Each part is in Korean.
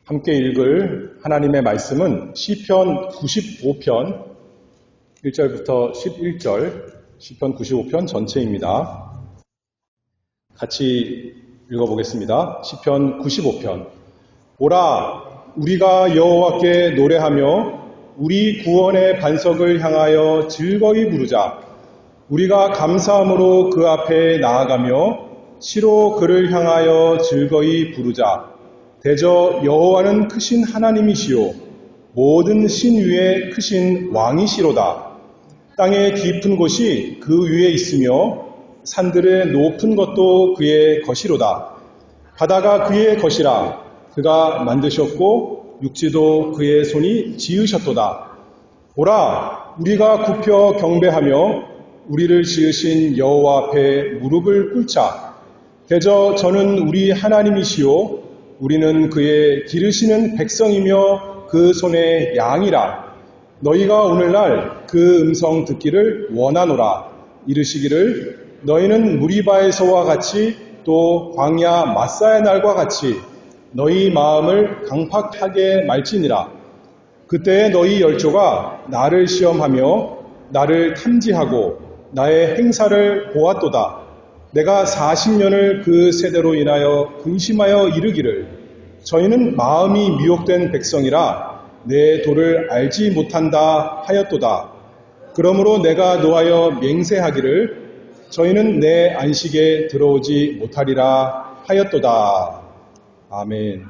함께 읽을 하나님의 말씀은 시편 95편 1절부터 11절 시편 95편 전체입니다. 같이 읽어보겠습니다. 시편 95편. 오라, 우리가 여호와께 노래하며 우리 구원의 반석을 향하여 즐거이 부르자. 우리가 감사함으로 그 앞에 나아가며 시로 그를 향하여 즐거이 부르자. 대저 여호와는 크신 하나님이시요 모든 신 위에 크신 왕이시로다. 땅의 깊은 곳이 그 위에 있으며 산들의 높은 것도 그의 것이로다. 바다가 그의 것이라. 그가 만드셨고 육지도 그의 손이 지으셨도다. 오라, 우리가 굽혀 경배하며 우리를 지으신 여호와 앞에 무릎을 꿇자. 대저 저는 우리 하나님이시요 우리는 그의 기르시는 백성이며 그 손의 양이라. 너희가 오늘날 그 음성 듣기를 원하노라. 이르시기를 너희는 무리바에서와 같이 또 광야 마사의 날과 같이 너희 마음을 강팍하게 말지니라. 그때 너희 열조가 나를 시험하며 나를 탐지하고 나의 행사를 보았도다. 내가 40년을 그 세대로 인하여 근심하여 이르기를 저희는 마음이 미혹된 백성이라 내 도를 알지 못한다 하였도다. 그러므로 내가 노하여 맹세하기를 저희는 내 안식에 들어오지 못하리라 하였도다. 아멘.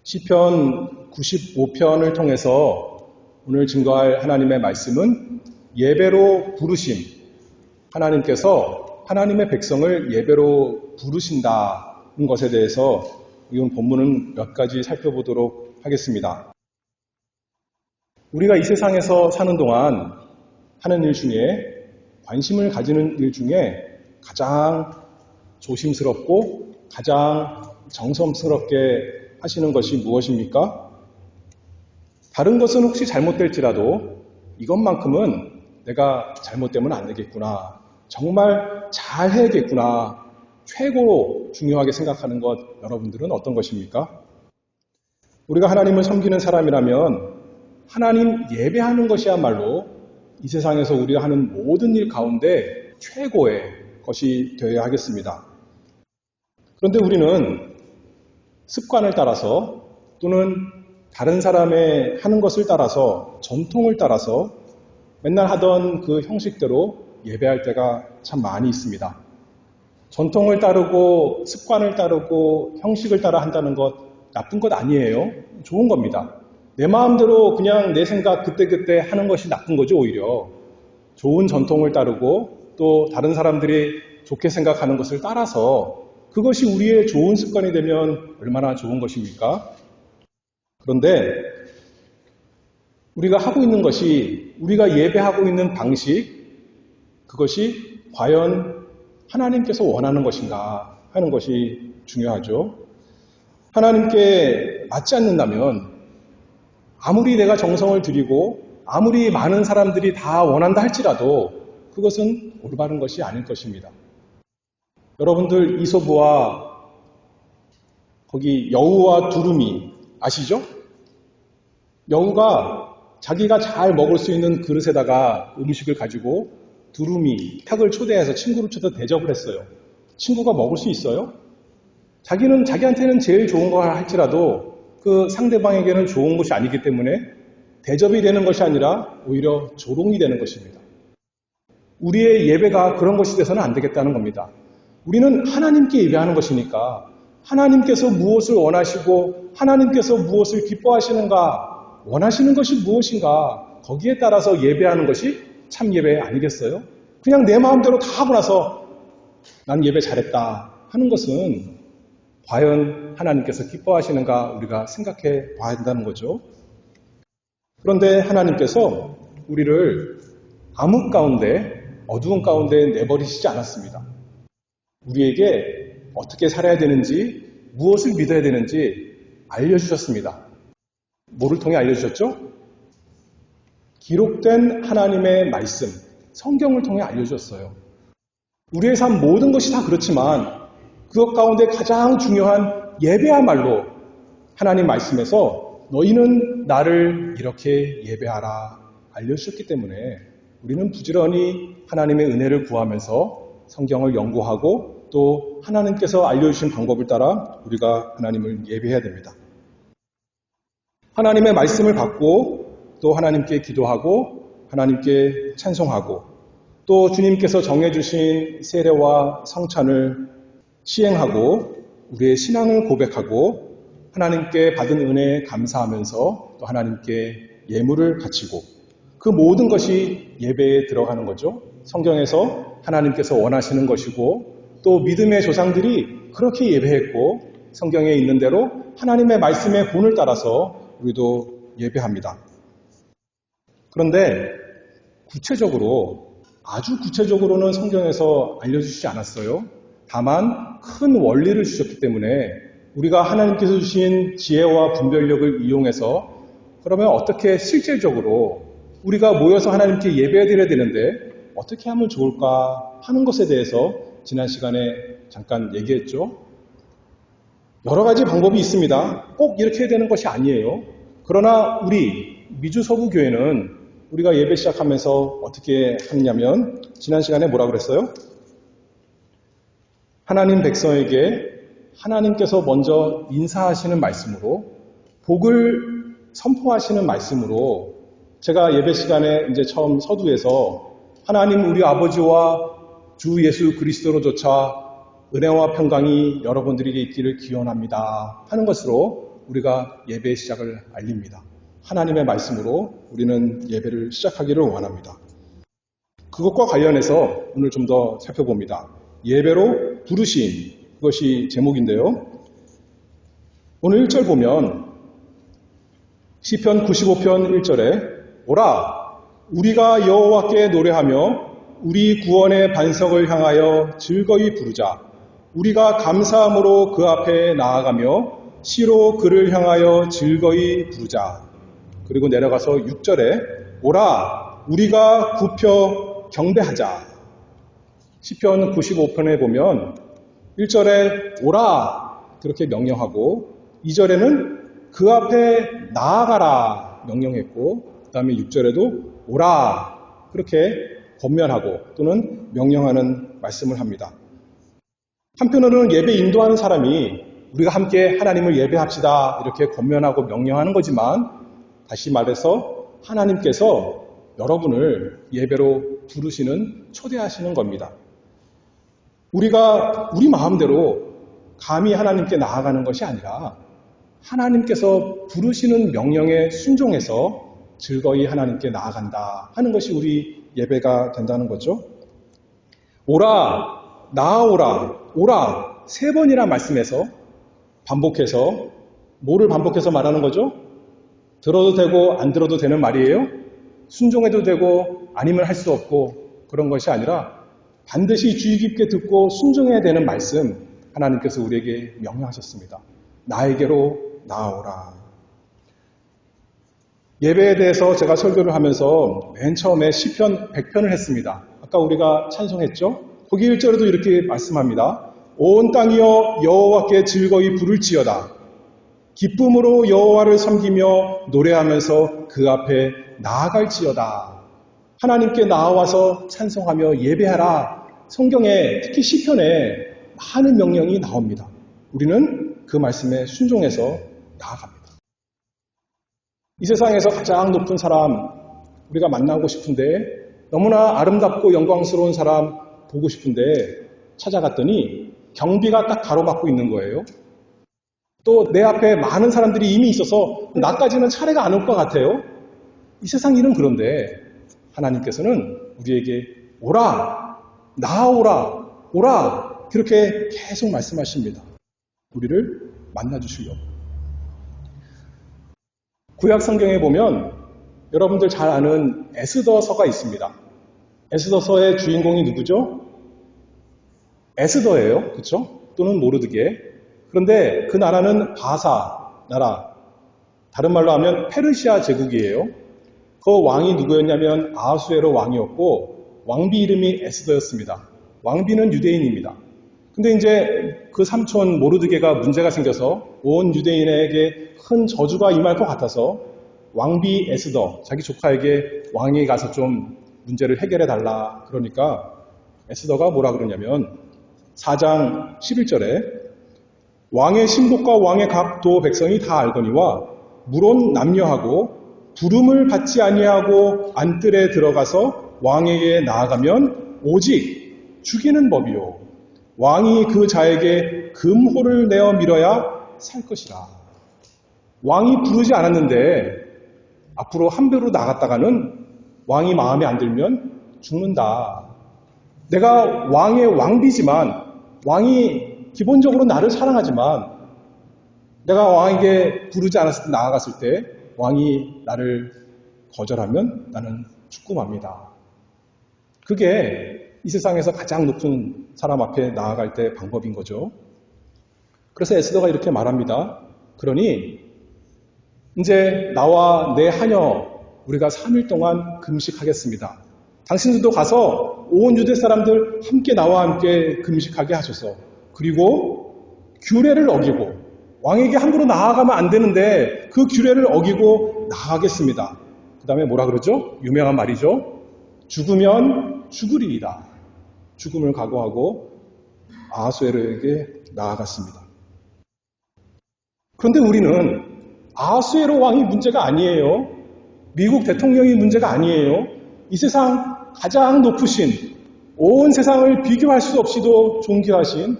시편 95편을 통해서 오늘 증거할 하나님의 말씀은 예배로 부르심. 하나님께서 하나님의 백성을 예배로 부르신다는 것에 대해서 이번 본문은 몇 가지 살펴보도록 하겠습니다. 우리가 이 세상에서 사는 동안 하는 일 중에 관심을 가지는 일 중에 가장 조심스럽고 가장 정성스럽게 하시는 것이 무엇입니까? 다른 것은 혹시 잘못될지라도 이것만큼은 내가 잘못되면 안 되겠구나. 정말 잘해야겠구나. 최고로 중요하게 생각하는 것 여러분들은 어떤 것입니까? 우리가 하나님을 섬기는 사람이라면 하나님 예배하는 것이야말로 이 세상에서 우리가 하는 모든 일 가운데 최고의 것이 되어야 하겠습니다. 그런데 우리는 습관을 따라서 또는 다른 사람의 하는 것을 따라서 전통을 따라서 맨날 하던 그 형식대로 예배할 때가 참 많이 있습니다. 전통을 따르고 습관을 따르고 형식을 따라 한다는 것 나쁜 것 아니에요. 좋은 겁니다. 내 마음대로 그냥 내 생각 그때그때 하는 것이 나쁜 거죠. 오히려 좋은 전통을 따르고 또 다른 사람들이 좋게 생각하는 것을 따라서 그것이 우리의 좋은 습관이 되면 얼마나 좋은 것입니까? 그런데 우리가 하고 있는 것이 우리가 예배하고 있는 방식 그것이 과연 하나님께서 원하는 것인가 하는 것이 중요하죠. 하나님께 맞지 않는다면 아무리 내가 정성을 들이고 아무리 많은 사람들이 다 원한다 할지라도 그것은 올바른 것이 아닐 것입니다. 여러분들 이솝우와 거기 여우와 두루미 아시죠? 여우가 자기가 잘 먹을 수 있는 그릇에다가 음식을 가지고 두루미, 탁을 초대해서 친구를 초대해서 대접을 했어요. 친구가 먹을 수 있어요? 자기한테는 제일 좋은 거 할지라도 그 상대방에게는 좋은 것이 아니기 때문에 대접이 되는 것이 아니라 오히려 조롱이 되는 것입니다. 우리의 예배가 그런 것이 돼서는 안 되겠다는 겁니다. 우리는 하나님께 예배하는 것이니까 하나님께서 무엇을 원하시고 하나님께서 무엇을 기뻐하시는가 원하시는 것이 무엇인가 거기에 따라서 예배하는 것이 참 예배 아니겠어요? 그냥 내 마음대로 다 하고 나서 난 예배 잘했다 하는 것은 과연 하나님께서 기뻐하시는가 우리가 생각해 봐야 한다는 거죠. 그런데 하나님께서 우리를 암흑 가운데 어두운 가운데 내버리시지 않았습니다. 우리에게 어떻게 살아야 되는지 무엇을 믿어야 되는지 알려주셨습니다. 뭐를 통해 알려주셨죠? 기록된 하나님의 말씀, 성경을 통해 알려주셨어요. 우리의 삶 모든 것이 다 그렇지만 그것 가운데 가장 중요한 예배야말로 하나님 말씀에서 너희는 나를 이렇게 예배하라 알려주셨기 때문에 우리는 부지런히 하나님의 은혜를 구하면서 성경을 연구하고 또 하나님께서 알려주신 방법을 따라 우리가 하나님을 예배해야 됩니다. 하나님의 말씀을 받고 또 하나님께 기도하고 하나님께 찬송하고 또 주님께서 정해주신 세례와 성찬을 시행하고 우리의 신앙을 고백하고 하나님께 받은 은혜에 감사하면서 또 하나님께 예물을 바치고 그 모든 것이 예배에 들어가는 거죠. 성경에서 하나님께서 원하시는 것이고 또 믿음의 조상들이 그렇게 예배했고 성경에 있는 대로 하나님의 말씀의 본을 따라서 우리도 예배합니다. 그런데 아주 구체적으로는 성경에서 알려주시지 않았어요. 다만 큰 원리를 주셨기 때문에 우리가 하나님께서 주신 지혜와 분별력을 이용해서 그러면 어떻게 실질적으로 우리가 모여서 하나님께 예배드려야 되는데 어떻게 하면 좋을까 하는 것에 대해서 지난 시간에 잠깐 얘기했죠. 여러 가지 방법이 있습니다. 꼭 이렇게 해야 되는 것이 아니에요. 그러나 우리 미주서구교회는 우리가 예배 시작하면서 어떻게 하느냐면 지난 시간에 뭐라고 그랬어요? 하나님 백성에게 하나님께서 먼저 인사하시는 말씀으로 복을 선포하시는 말씀으로 제가 예배 시간에 이제 처음 서두에서 하나님 우리 아버지와 주 예수 그리스도로조차 은혜와 평강이 여러분들에게 있기를 기원합니다 하는 것으로 우리가 예배 시작을 알립니다. 하나님의 말씀으로 우리는 예배를 시작하기를 원합니다. 그것과 관련해서 오늘 좀 더 살펴봅니다. 예배로 부르심, 그것이 제목인데요. 오늘 1절 보면 시편 95편 1절에 오라 우리가 여호와께 노래하며 우리 구원의 반석을 향하여 즐거이 부르자. 우리가 감사함으로 그 앞에 나아가며 시로 그를 향하여 즐거이 부르자. 그리고 내려가서 6절에 오라 우리가 굽혀 경배하자. 시편 95편에 보면 1절에 오라 그렇게 명령하고 2절에는 그 앞에 나아가라 명령했고 그 다음에 6절에도 오라 그렇게 권면하고 또는 명령하는 말씀을 합니다. 한편으로는 예배 인도하는 사람이 우리가 함께 하나님을 예배합시다 이렇게 권면하고 명령하는 거지만 다시 말해서 하나님께서 여러분을 예배로 부르시는 초대하시는 겁니다. 우리가 우리 마음대로 감히 하나님께 나아가는 것이 아니라 하나님께서 부르시는 명령에 순종해서 즐거이 하나님께 나아간다 하는 것이 우리 예배가 된다는 거죠. 오라, 나아오라, 오라 3번이나 말씀해서 반복해서 뭐를 반복해서 말하는 거죠? 들어도 되고 안 들어도 되는 말이에요? 순종해도 되고 아니면 할 수 없고 그런 것이 아니라 반드시 주의 깊게 듣고 순종해야 되는 말씀 하나님께서 우리에게 명령하셨습니다. 나에게로 나아오라. 예배에 대해서 제가 설교를 하면서 맨 처음에 시편 100편을 했습니다. 아까 우리가 찬송했죠? 거기 1절에도 이렇게 말씀합니다. 온 땅이여 여호와께 즐거이 부를지어다. 기쁨으로 여호와를 섬기며 노래하면서 그 앞에 나아갈지어다. 하나님께 나와서 찬송하며 예배하라. 성경에 특히 시편에 많은 명령이 나옵니다. 우리는 그 말씀에 순종해서 나아갑니다. 이 세상에서 가장 높은 사람 우리가 만나고 싶은데 너무나 아름답고 영광스러운 사람 보고 싶은데 찾아갔더니 경비가 딱 가로막고 있는 거예요. 또 내 앞에 많은 사람들이 이미 있어서 나까지는 차례가 안 올 것 같아요. 이 세상 일은 그런데 하나님께서는 우리에게 오라, 나아오라, 오라 그렇게 계속 말씀하십니다. 우리를 만나주시려고. 구약 성경에 보면 여러분들 잘 아는 에스더서가 있습니다. 에스더서의 주인공이 누구죠? 에스더예요. 그렇죠? 또는 모르드게. 그런데 그 나라는 바사 나라, 다른 말로 하면 페르시아 제국이에요. 그 왕이 누구였냐면 아하수에로 왕이었고 왕비 이름이 에스더였습니다. 왕비는 유대인입니다. 근데 이제 그 삼촌 모르드게가 문제가 생겨서 온 유대인에게 큰 저주가 임할 것 같아서 왕비 에스더, 자기 조카에게 왕이 가서 좀 문제를 해결해 달라. 그러니까 에스더가 뭐라 그러냐면 4장 11절에 왕의 신복과 왕의 각도 백성이 다 알거니와 물론 남녀하고 부름을 받지 아니하고 안뜰에 들어가서 왕에게 나아가면 오직 죽이는 법이요 왕이 그 자에게 금호를 내어 밀어야 살 것이라. 왕이 부르지 않았는데 앞으로 한 배로 나갔다가는 왕이 마음에 안 들면 죽는다. 내가 왕의 왕비지만 왕이 기본적으로 나를 사랑하지만 내가 왕에게 부르지 않았을 때 나아갔을 때 왕이 나를 거절하면 나는 죽고 맙니다. 그게 이 세상에서 가장 높은 사람 앞에 나아갈 때 방법인 거죠. 그래서 에스더가 이렇게 말합니다. 그러니 이제 나와 내 하녀 우리가 3일 동안 금식하겠습니다. 당신들도 가서 온 유대 사람들 함께 나와 함께 금식하게 하소서. 그리고 규례를 어기고 왕에게 함부로 나아가면 안 되는데 그 규례를 어기고 나아가겠습니다. 그 다음에 뭐라 그러죠? 유명한 말이죠. 죽으면 죽으리이다. 죽음을 각오하고 아하수에로에게 나아갔습니다. 그런데 우리는 아하수에로 왕이 문제가 아니에요. 미국 대통령이 문제가 아니에요. 이 세상 가장 높으신 온 세상을 비교할 수 없이도 존귀하신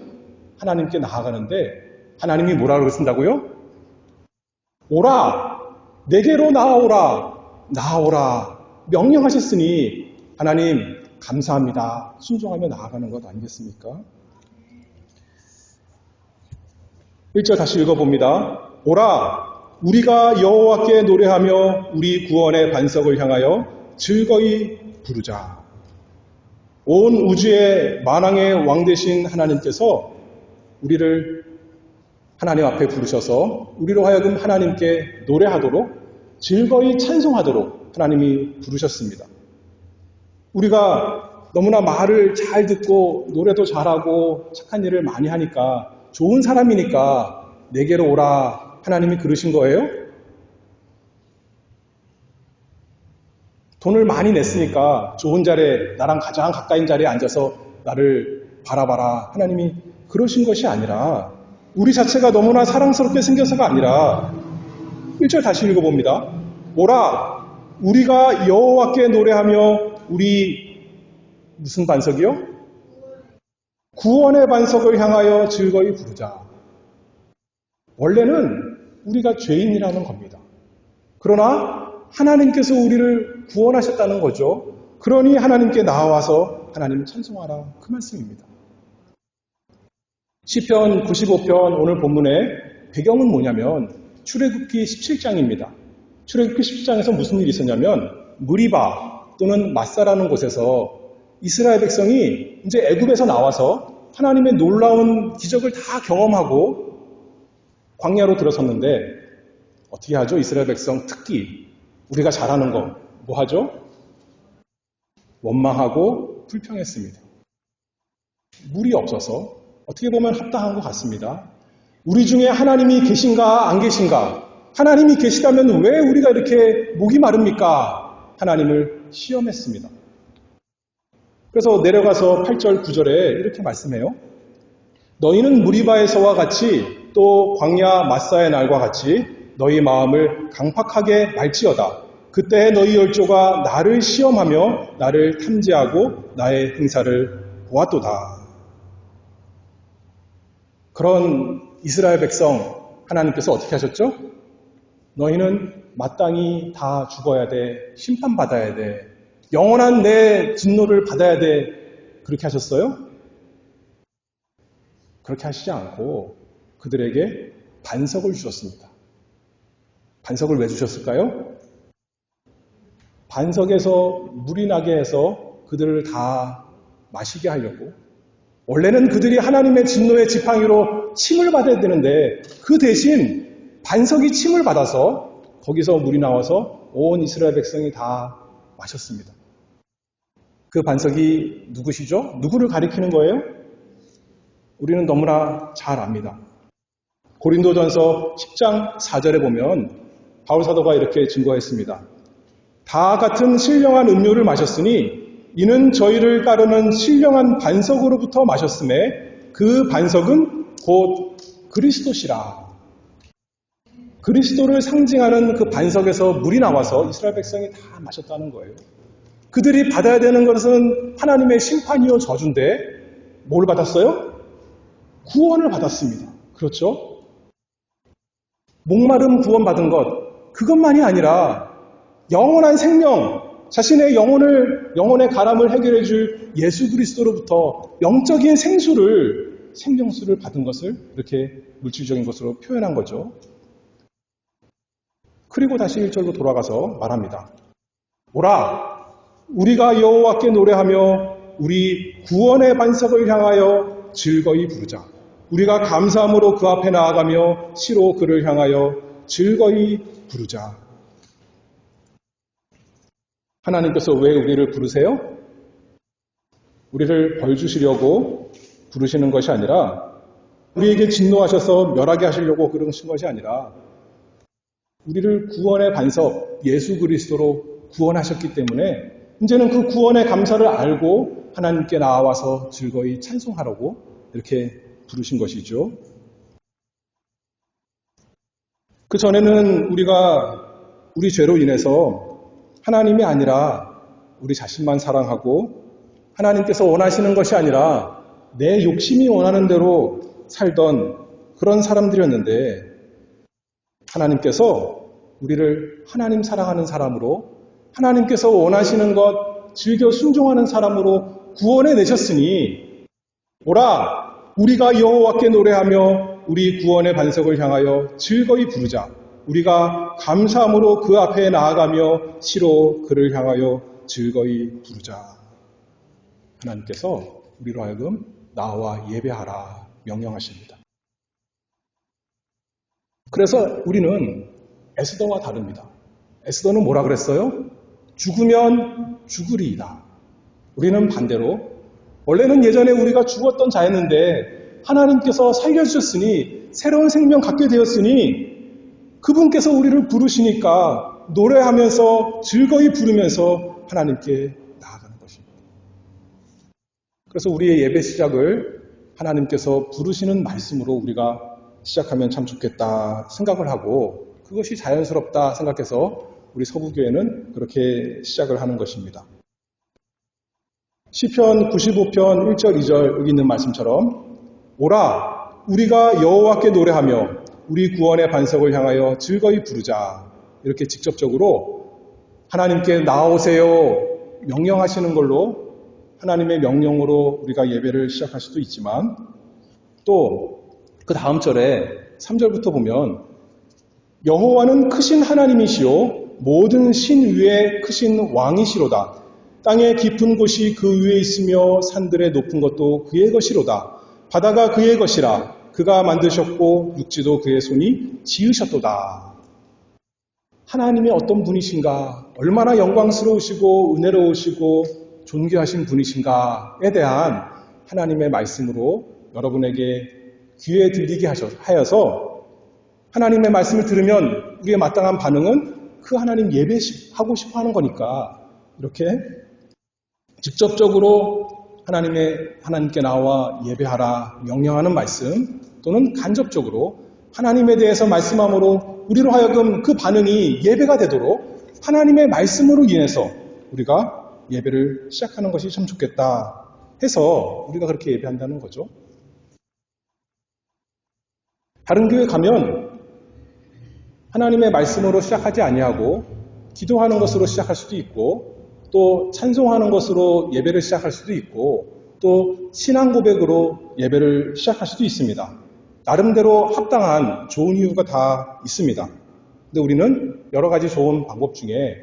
하나님께 나아가는데 하나님이 뭐라고 쓴다고요? 오라 내게로 나아오라 나아오라 명령하셨으니 하나님 감사합니다. 순종하며 나아가는 것 아니겠습니까? 1절 다시 읽어봅니다. 오라 우리가 여호와께 노래하며 우리 구원의 반석을 향하여 즐거이 부르자. 온 우주의 만왕의 왕 되신 하나님께서 우리를 하나님 앞에 부르셔서 우리로 하여금 하나님께 노래하도록 즐거이 찬송하도록 하나님이 부르셨습니다. 우리가 너무나 말을 잘 듣고 노래도 잘하고 착한 일을 많이 하니까 좋은 사람이니까 내게로 오라 하나님이 그러신 거예요? 돈을 많이 냈으니까 좋은 자리에 나랑 가장 가까인 자리에 앉아서 나를 바라봐라 하나님이 그러신 것이 아니라 우리 자체가 너무나 사랑스럽게 생겨서가 아니라 1절 다시 읽어봅니다. 오라 우리가 여호와께 노래하며 우리 무슨 반석이요? 구원의 반석을 향하여 즐거이 부르자. 원래는 우리가 죄인이라는 겁니다. 그러나 하나님께서 우리를 구원하셨다는 거죠. 그러니 하나님께 나와서 하나님을 찬송하라 그 말씀입니다. 시편 95편 오늘 본문의 배경은 뭐냐면 출애굽기 17장입니다. 출애굽기 17장에서 무슨 일이 있었냐면 무리바 또는 마사라는 곳에서 이스라엘 백성이 이제 애굽에서 나와서 하나님의 놀라운 기적을 다 경험하고 광야로 들어섰는데 어떻게 하죠? 이스라엘 백성 특기 우리가 잘하는 거 뭐 하죠? 원망하고 불평했습니다. 물이 없어서 어떻게 보면 합당한 것 같습니다. 우리 중에 하나님이 계신가 안 계신가? 하나님이 계시다면 왜 우리가 이렇게 목이 마릅니까? 하나님을 시험했습니다. 그래서 내려가서 8절 9절에 이렇게 말씀해요. 너희는 무리바에서와 같이 또 광야 마사의 날과 같이 너희 마음을 강팍하게 말지어다. 그때 너희 열조가 나를 시험하며 나를 탐지하고 나의 행사를 보았도다. 그런 이스라엘 백성 하나님께서 어떻게 하셨죠? 너희는 마땅히 다 죽어야 돼. 심판받아야 돼. 영원한 내 진노를 받아야 돼. 그렇게 하셨어요? 그렇게 하시지 않고 그들에게 반석을 주셨습니다. 반석을 왜 주셨을까요? 반석에서 물이 나게 해서 그들을 다 마시게 하려고. 원래는 그들이 하나님의 진노의 지팡이로 침을 받아야 되는데 그 대신 반석이 침을 받아서 거기서 물이 나와서 온 이스라엘 백성이 다 마셨습니다. 그 반석이 누구시죠? 누구를 가리키는 거예요? 우리는 너무나 잘 압니다. 고린도전서 10장 4절에 보면 바울 사도가 이렇게 증거했습니다. 다 같은 신령한 음료를 마셨으니 이는 저희를 따르는 신령한 반석으로부터 마셨음에 그 반석은 곧 그리스도시라. 그리스도를 상징하는 그 반석에서 물이 나와서 이스라엘 백성이 다 마셨다는 거예요. 그들이 받아야 되는 것은 하나님의 심판이요 저주인데 뭘 받았어요? 구원을 받았습니다. 그렇죠? 목마름 구원받은 것, 그것만이 아니라 영원한 생명, 자신의 영혼의 가람을 해결해 줄 예수 그리스도로부터 영적인 생명수를 받은 것을 이렇게 물질적인 것으로 표현한 거죠. 그리고 다시 1절로 돌아가서 말합니다. 오라, 우리가 여호와께 노래하며 우리 구원의 반석을 향하여 즐거이 부르자. 우리가 감사함으로 그 앞에 나아가며 시로 그를 향하여 즐거이 부르자. 하나님께서 왜 우리를 부르세요? 우리를 벌 주시려고 부르시는 것이 아니라 우리에게 진노하셔서 멸하게 하시려고 그러신 것이 아니라 우리를 구원의 반석 예수 그리스도로 구원하셨기 때문에 이제는 그 구원의 감사를 알고 하나님께 나와서 즐거이 찬송하라고 이렇게 부르신 것이죠. 그 전에는 우리가 우리 죄로 인해서 하나님이 아니라 우리 자신만 사랑하고 하나님께서 원하시는 것이 아니라 내 욕심이 원하는 대로 살던 그런 사람들이었는데 하나님께서 우리를 하나님 사랑하는 사람으로 하나님께서 원하시는 것 즐겨 순종하는 사람으로 구원해 내셨으니 오라 우리가 여호와께 노래하며 우리 구원의 반석을 향하여 즐거이 부르자. 우리가 감사함으로 그 앞에 나아가며 시로 그를 향하여 즐거이 부르자. 하나님께서 우리로 하여금 나와 예배하라 명령하십니다. 그래서 우리는 에스더와 다릅니다. 에스더는 뭐라 그랬어요? 죽으면 죽으리이다. 우리는 반대로 원래는 예전에 우리가 죽었던 자였는데 하나님께서 살려주셨으니 새로운 생명 갖게 되었으니 그분께서 우리를 부르시니까 노래하면서 즐거이 부르면서 하나님께 나아가는 것입니다. 그래서 우리의 예배 시작을 하나님께서 부르시는 말씀으로 우리가 시작하면 참 좋겠다 생각을 하고 그것이 자연스럽다 생각해서 우리 서부교회는 그렇게 시작을 하는 것입니다. 시편 95편 1절 2절 여기 있는 말씀처럼 오라 우리가 여호와께 노래하며 우리 구원의 반석을 향하여 즐거이 부르자. 이렇게 직접적으로 하나님께 나오세요 명령하시는 걸로 하나님의 명령으로 우리가 예배를 시작할 수도 있지만 또 그 다음 절에 3절부터 보면 여호와는 크신 하나님이시요 모든 신 위에 크신 왕이시로다. 땅의 깊은 곳이 그 위에 있으며 산들의 높은 것도 그의 것이로다. 바다가 그의 것이라 그가 만드셨고 육지도 그의 손이 지으셨도다. 하나님이 어떤 분이신가, 얼마나 영광스러우시고 은혜로우시고 존귀하신 분이신가에 대한 하나님의 말씀으로 여러분에게 귀에 들리게 하여서 하나님의 말씀을 들으면 우리의 마땅한 반응은 그 하나님 예배하고 싶어 하는 거니까 이렇게 직접적으로 하나님께 나와 예배하라 명령하는 말씀 또는 간접적으로 하나님에 대해서 말씀함으로 우리로 하여금 그 반응이 예배가 되도록 하나님의 말씀으로 인해서 우리가 예배를 시작하는 것이 참 좋겠다 해서 우리가 그렇게 예배한다는 거죠. 다른 교회 가면 하나님의 말씀으로 시작하지 아니하고 기도하는 것으로 시작할 수도 있고 또 찬송하는 것으로 예배를 시작할 수도 있고 또 신앙 고백으로 예배를 시작할 수도 있습니다. 나름대로 합당한 좋은 이유가 다 있습니다. 근데 우리는 여러 가지 좋은 방법 중에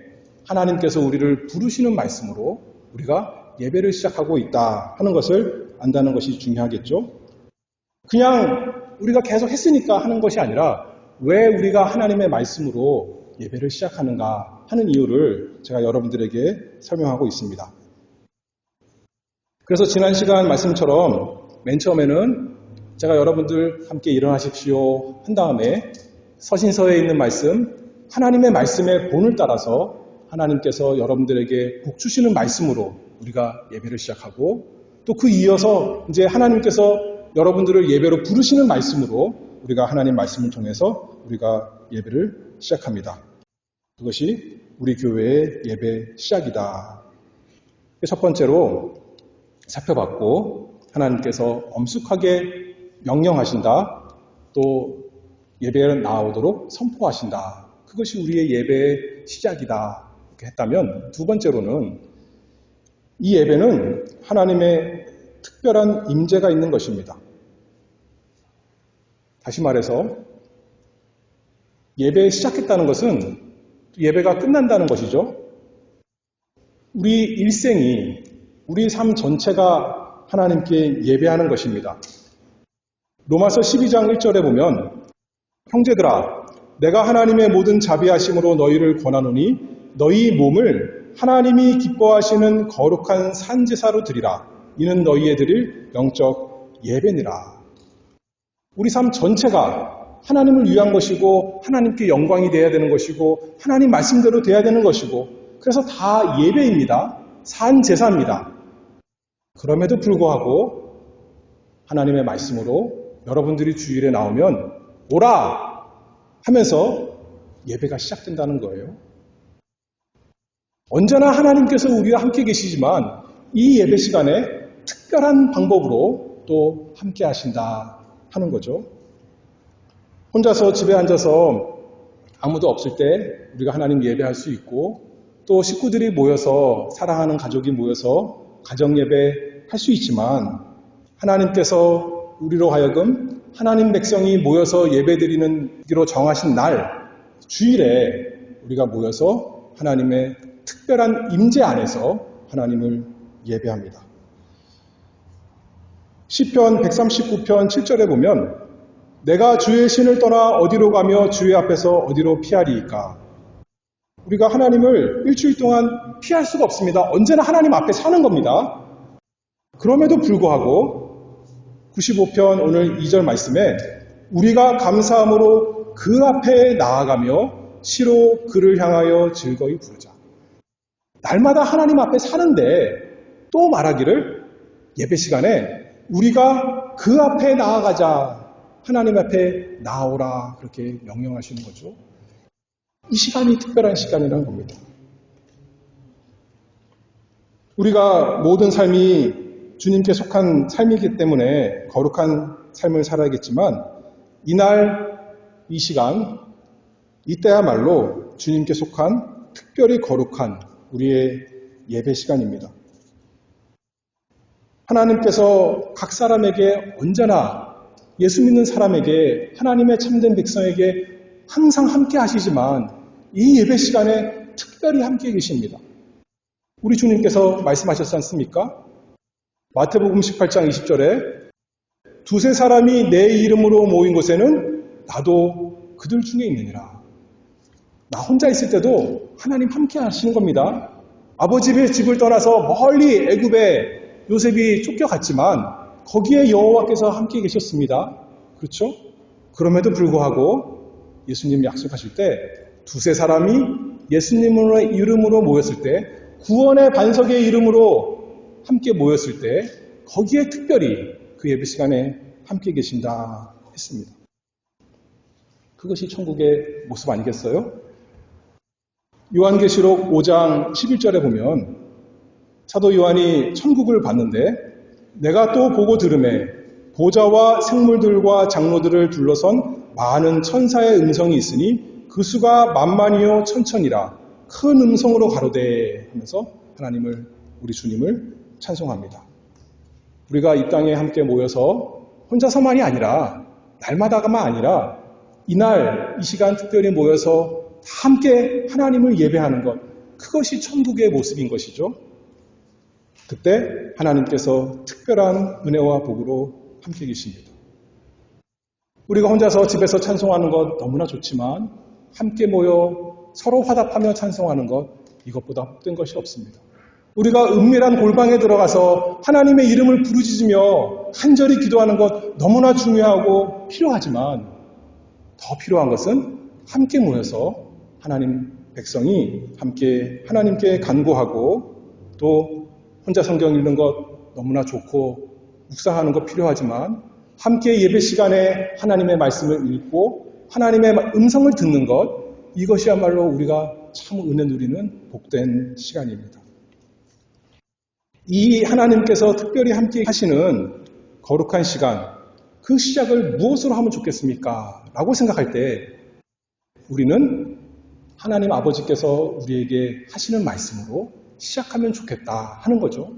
하나님께서 우리를 부르시는 말씀으로 우리가 예배를 시작하고 있다 하는 것을 안다는 것이 중요하겠죠. 그냥 우리가 계속 했으니까 하는 것이 아니라 왜 우리가 하나님의 말씀으로 예배를 시작하는가 하는 이유를 제가 여러분들에게 설명하고 있습니다. 그래서 지난 시간 말씀처럼 맨 처음에는 제가 여러분들 함께 일어나십시오 한 다음에 서신서에 있는 말씀, 하나님의 말씀의 본을 따라서 하나님께서 여러분들에게 복 주시는 말씀으로 우리가 예배를 시작하고 또 그 이어서 이제 하나님께서 여러분들을 예배로 부르시는 말씀으로 우리가 하나님 말씀을 통해서 우리가 예배를 시작합니다. 그것이 우리 교회의 예배 시작이다. 첫 번째로 살펴봤고 하나님께서 엄숙하게 명령하신다. 또 예배에 나오도록 선포하신다. 그것이 우리의 예배의 시작이다. 이렇게 했다면 두 번째로는 이 예배는 하나님의 특별한 임재가 있는 것입니다. 다시 말해서 예배 시작했다는 것은 예배가 끝난다는 것이죠. 우리 일생이 우리 삶 전체가 하나님께 예배하는 것입니다. 로마서 12장 1절에 보면 형제들아 내가 하나님의 모든 자비하심으로 너희를 권하노니 너희 몸을 하나님이 기뻐하시는 거룩한 산제사로 드리라. 이는 너희에 드릴 영적 예배니라. 우리 삶 전체가 하나님을 위한 것이고 하나님께 영광이 돼야 되는 것이고 하나님 말씀대로 돼야 되는 것이고 그래서 다 예배입니다. 산제사입니다. 그럼에도 불구하고 하나님의 말씀으로 여러분들이 주일에 나오면 오라 하면서 예배가 시작된다는 거예요. 언제나 하나님께서 우리와 함께 계시지만 이 예배 시간에 특별한 방법으로 또 함께 하신다 하는 거죠. 혼자서 집에 앉아서 아무도 없을 때 우리가 하나님 예배할 수 있고 또 식구들이 모여서 사랑하는 가족이 모여서 가정 예배 할 수 있지만 하나님께서 우리로 하여금 하나님 백성이 모여서 예배드리기로 정하신 날 주일에 우리가 모여서 하나님의 특별한 임재 안에서 하나님을 예배합니다. 시편 139편 7절에 보면 내가 주의 신을 떠나 어디로 가며 주의 앞에서 어디로 피하리이까. 우리가 하나님을 일주일 동안 피할 수가 없습니다. 언제나 하나님 앞에 사는 겁니다. 그럼에도 불구하고 95편 오늘 2절 말씀에 우리가 감사함으로 그 앞에 나아가며 시로 그를 향하여 즐거이 부르자. 날마다 하나님 앞에 사는데 또 말하기를 예배 시간에 우리가 그 앞에 나아가자. 하나님 앞에 나오라. 그렇게 명령하시는 거죠. 이 시간이 특별한 시간이라는 겁니다. 우리가 모든 삶이 주님께 속한 삶이기 때문에 거룩한 삶을 살아야겠지만 이날, 이 시간, 이때야말로 주님께 속한 특별히 거룩한 우리의 예배 시간입니다. 하나님께서 각 사람에게 언제나 예수 믿는 사람에게 하나님의 참된 백성에게 항상 함께 하시지만 이 예배 시간에 특별히 함께 계십니다. 우리 주님께서 말씀하셨지 않습니까? 마태복음 18장 20절에 두세 사람이 내 이름으로 모인 곳에는 나도 그들 중에 있느니라. 나 혼자 있을 때도 하나님 함께 하시는 겁니다. 아버지의 집을 떠나서 멀리 애굽에 요셉이 쫓겨갔지만 거기에 여호와께서 함께 계셨습니다. 그렇죠? 그럼에도 불구하고 예수님 약속하실 때 두세 사람이 예수님의 이름으로 모였을 때 구원의 반석의 이름으로 함께 모였을 때 거기에 특별히 그 예배 시간에 함께 계신다 했습니다. 그것이 천국의 모습 아니겠어요? 요한계시록 5장 11절에 보면 사도 요한이 천국을 봤는데 내가 또 보고 들으매 보좌와 생물들과 장로들을 둘러선 많은 천사의 음성이 있으니 그 수가 만만이요 천천이라 큰 음성으로 가로되 하면서 하나님을 우리 주님을 찬송합니다. 우리가 이 땅에 함께 모여서 혼자서만이 아니라 날마다가 아니라 이날 이 시간 특별히 모여서 함께 하나님을 예배하는 것 그것이 천국의 모습인 것이죠. 그때 하나님께서 특별한 은혜와 복으로 함께 계십니다. 우리가 혼자서 집에서 찬송하는 것 너무나 좋지만 함께 모여 서로 화답하며 찬송하는 것 이것보다 복된 것이 없습니다. 우리가 은밀한 골방에 들어가서 하나님의 이름을 부르짖으며 간절히 기도하는 것 너무나 중요하고 필요하지만 더 필요한 것은 함께 모여서 하나님 백성이 함께 하나님께 간구하고 또 혼자 성경 읽는 것 너무나 좋고 묵상하는 것 필요하지만 함께 예배 시간에 하나님의 말씀을 읽고 하나님의 음성을 듣는 것 이것이야말로 우리가 참 은혜 누리는 복된 시간입니다. 이 하나님께서 특별히 함께 하시는 거룩한 시간 그 시작을 무엇으로 하면 좋겠습니까? 라고 생각할 때 우리는 하나님 아버지께서 우리에게 하시는 말씀으로 시작하면 좋겠다 하는 거죠.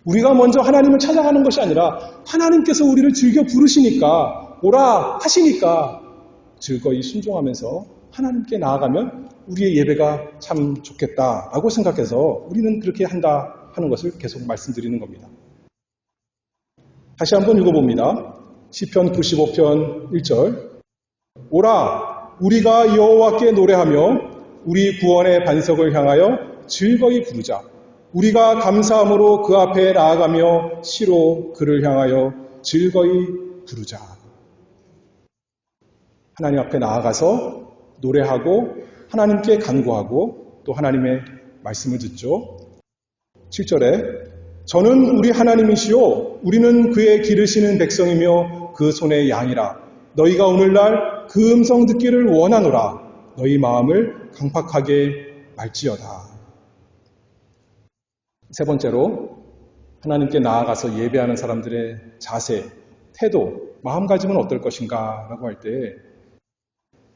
우리가 먼저 하나님을 찾아가는 것이 아니라 하나님께서 우리를 즐겨 부르시니까 오라 하시니까 즐거이 순종하면서 하나님께 나아가면 우리의 예배가 참 좋겠다라고 생각해서 우리는 그렇게 한다 하는 것을 계속 말씀드리는 겁니다. 다시 한번 읽어봅니다. 시편 95편 1절 오라 우리가 여호와께 노래하며 우리 구원의 반석을 향하여 즐거이 부르자. 우리가 감사함으로 그 앞에 나아가며 시로 그를 향하여 즐거이 부르자. 하나님 앞에 나아가서 노래하고 하나님께 간구하고 또 하나님의 말씀을 듣죠. 7절에 저는 우리 하나님이시요 우리는 그의 기르시는 백성이며 그 손의 양이라. 너희가 오늘날 그 음성 듣기를 원하노라. 너희 마음을 강팍하게 말지어다. 세 번째로 하나님께 나아가서 예배하는 사람들의 자세, 태도, 마음가짐은 어떨 것인가 라고 할 때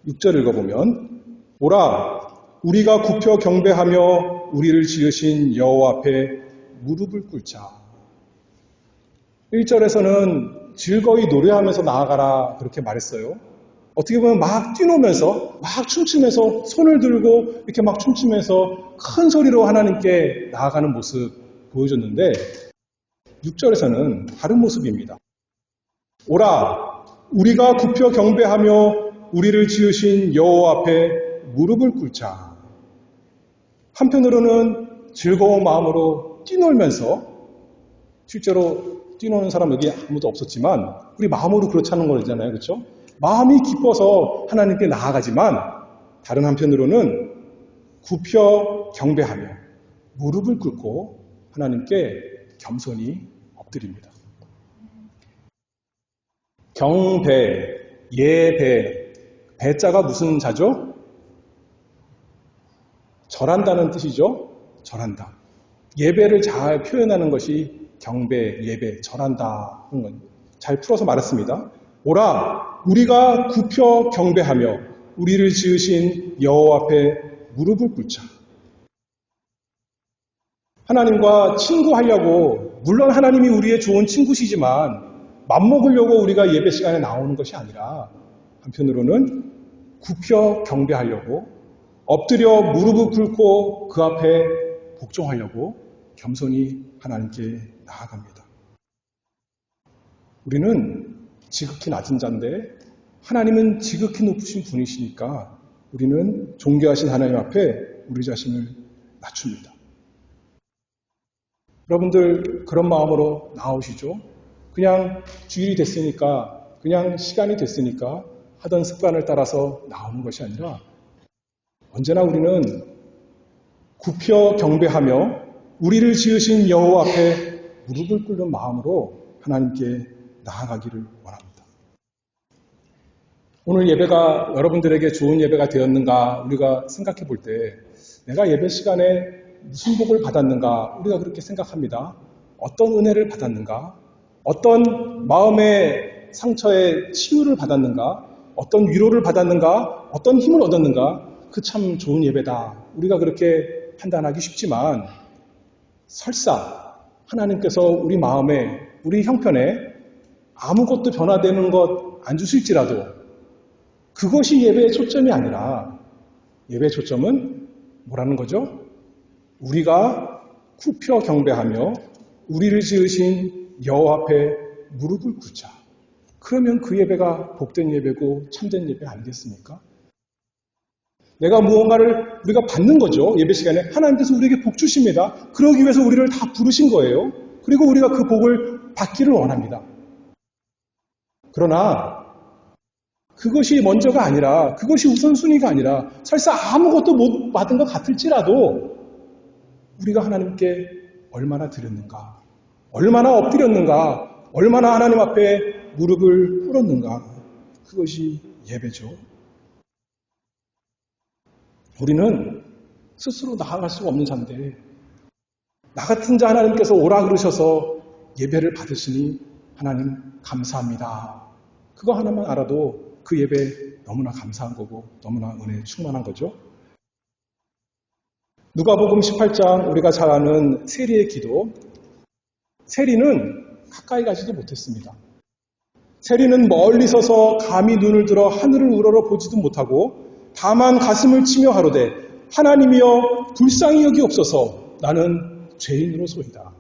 6절 읽어보면 오라 우리가 굽혀 경배하며 우리를 지으신 여호와 앞에 무릎을 꿇자. 1절에서는 즐거이 노래하면서 나아가라 그렇게 말했어요. 어떻게 보면 막 뛰노면서 막 춤추면서 손을 들고 이렇게 막 춤추면서 큰 소리로 하나님께 나아가는 모습 보여줬는데 6절에서는 다른 모습입니다. 오라 우리가 굽혀 경배하며 우리를 지으신 여호와 앞에 무릎을 꿇자. 한편으로는 즐거운 마음으로 뛰놀면서 실제로 뛰노는 사람 여기 아무도 없었지만 우리 마음으로 그렇지 않은 거잖아요. 그렇죠? 마음이 기뻐서 하나님께 나아가지만 다른 한편으로는 굽혀 경배하며 무릎을 꿇고 하나님께 겸손히 엎드립니다. 경배, 예배, 배자가 무슨 자죠? 절한다는 뜻이죠. 절한다. 예배를 잘 표현하는 것이 경배, 예배, 절한다 하는 건 잘 풀어서 말했습니다. 오라 우리가 굽혀 경배하며 우리를 지으신 여호와 앞에 무릎을 꿇자. 하나님과 친구하려고 물론 하나님이 우리의 좋은 친구시지만 맘먹으려고 우리가 예배 시간에 나오는 것이 아니라 한편으로는 굽혀 경배하려고 엎드려 무릎을 꿇고 그 앞에 복종하려고 겸손히 하나님께 나아갑니다. 우리는 지극히 낮은 자인데 하나님은 지극히 높으신 분이시니까 우리는 존귀하신 하나님 앞에 우리 자신을 낮춥니다. 여러분들 그런 마음으로 나오시죠? 그냥 주일이 됐으니까 그냥 시간이 됐으니까 하던 습관을 따라서 나오는 것이 아니라 언제나 우리는 굽혀 경배하며 우리를 지으신 여호와 앞에 무릎을 꿇는 마음으로 하나님께 나아가기를 원합니다. 오늘 예배가 여러분들에게 좋은 예배가 되었는가 우리가 생각해 볼 때 내가 예배 시간에 무슨 복을 받았는가 우리가 그렇게 생각합니다. 어떤 은혜를 받았는가 어떤 마음의 상처에 치유를 받았는가 어떤 위로를 받았는가 어떤 힘을 얻었는가 그 참 좋은 예배다. 우리가 그렇게 판단하기 쉽지만 설사 하나님께서 우리 마음에 우리 형편에 아무것도 변화되는 것 안 주실지라도 그것이 예배의 초점이 아니라 예배의 초점은 뭐라는 거죠? 우리가 굽혀 경배하며 우리를 지으신 여호와 앞에 무릎을 꿇자. 그러면 그 예배가 복된 예배고 참된 예배 아니겠습니까? 내가 무언가를 우리가 받는 거죠. 예배 시간에 하나님께서 우리에게 복 주십니다. 그러기 위해서 우리를 다 부르신 거예요. 그리고 우리가 그 복을 받기를 원합니다. 그러나 그것이 먼저가 아니라, 그것이 우선순위가 아니라 설사 아무것도 못 받은 것 같을지라도 우리가 하나님께 얼마나 드렸는가, 얼마나 엎드렸는가, 얼마나 하나님 앞에 무릎을 꿇었는가, 그것이 예배죠. 우리는 스스로 나아갈 수가 없는 자인데 나 같은 자 하나님께서 오라 그러셔서 예배를 받으시니 하나님 감사합니다. 그거 하나만 알아도 그 예배 너무나 감사한 거고 너무나 은혜에 충만한 거죠. 누가복음 18장 우리가 잘 아는 세리의 기도. 세리는 가까이 가지도 못했습니다. 세리는 멀리 서서 감히 눈을 들어 하늘을 우러러 보지도 못하고 다만 가슴을 치며 가로되 하나님이여 불쌍히 여기옵소서 나는 죄인으로소이다.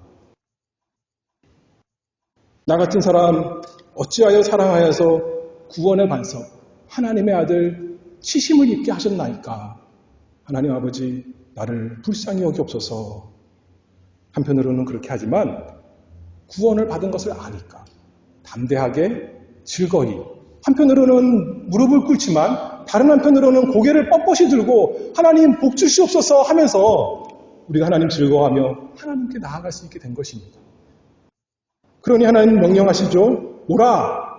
나 같은 사람 어찌하여 사랑하여서 구원의 반석 하나님의 아들 치심을 입게 하셨나이까. 하나님 아버지 나를 불쌍히 여기옵소서. 한편으로는 그렇게 하지만 구원을 받은 것을 아니까 담대하게 즐거이, 한편으로는 무릎을 꿇지만 다른 한편으로는 고개를 뻣뻣이 들고 하나님 복 주시옵소서 하면서 우리가 하나님 즐거워하며 하나님께 나아갈 수 있게 된 것입니다. 그러니 하나님 명령하시죠. 오라,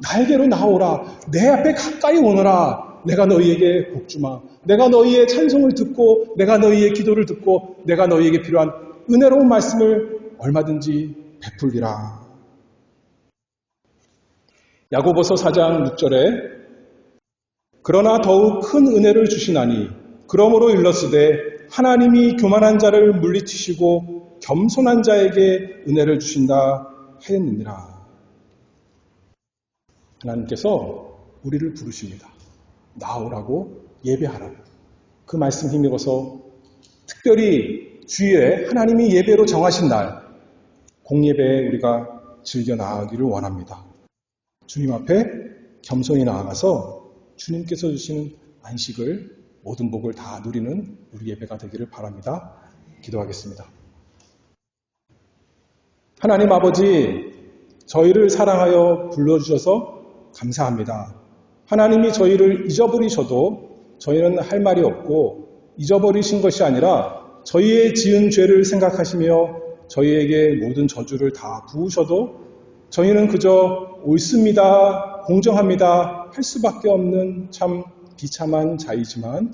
나에게로 나오라, 내 앞에 가까이 오너라. 내가 너희에게 복 주마. 내가 너희의 찬송을 듣고 내가 너희의 기도를 듣고 내가 너희에게 필요한 은혜로운 말씀을 얼마든지 베풀리라. 야고보서 4장 6절에 그러나 더욱 큰 은혜를 주시나니 그러므로 일렀으되 하나님이 교만한 자를 물리치시고 겸손한 자에게 은혜를 주신다 하였느니라. 하나님께서 우리를 부르십니다. 나오라고, 예배하라고. 그 말씀 힘입어서 특별히 주일에 하나님이 예배로 정하신 날 공예배에 우리가 즐겨 나아가기를 원합니다. 주님 앞에 겸손히 나아가서 주님께서 주시는 안식을, 모든 복을 다 누리는 우리 예배가 되기를 바랍니다. 기도하겠습니다. 하나님 아버지, 저희를 사랑하여 불러주셔서 감사합니다. 하나님이 저희를 잊어버리셔도 저희는 할 말이 없고 잊어버리신 것이 아니라 저희의 지은 죄를 생각하시며 저희에게 모든 저주를 다 부으셔도 저희는 그저 옳습니다, 공정합니다 할 수밖에 없는 참 비참한 자이지만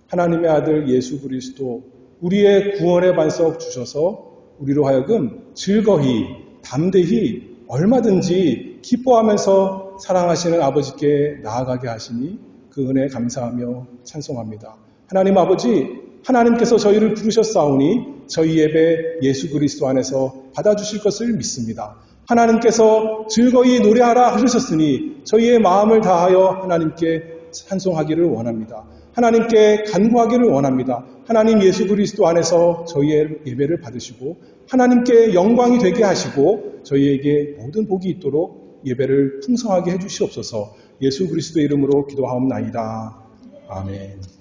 하나님의 아들 예수 그리스도 우리의 구원의 반석 주셔서 우리로 하여금 즐거이 담대히 얼마든지 기뻐하면서 사랑하시는 아버지께 나아가게 하시니 그 은혜에 감사하며 찬송합니다. 하나님 아버지, 하나님께서 저희를 부르셨사오니 저희 예배 예수 그리스도 안에서 받아주실 것을 믿습니다. 하나님께서 즐거이 노래하라 하셨으니 저희의 마음을 다하여 하나님께 찬송하기를 원합니다. 하나님께 간구하기를 원합니다. 하나님 예수 그리스도 안에서 저희의 예배를 받으시고 하나님께 영광이 되게 하시고 저희에게 모든 복이 있도록 예배를 풍성하게 해주시옵소서. 예수 그리스도의 이름으로 기도하옵나이다. 아멘.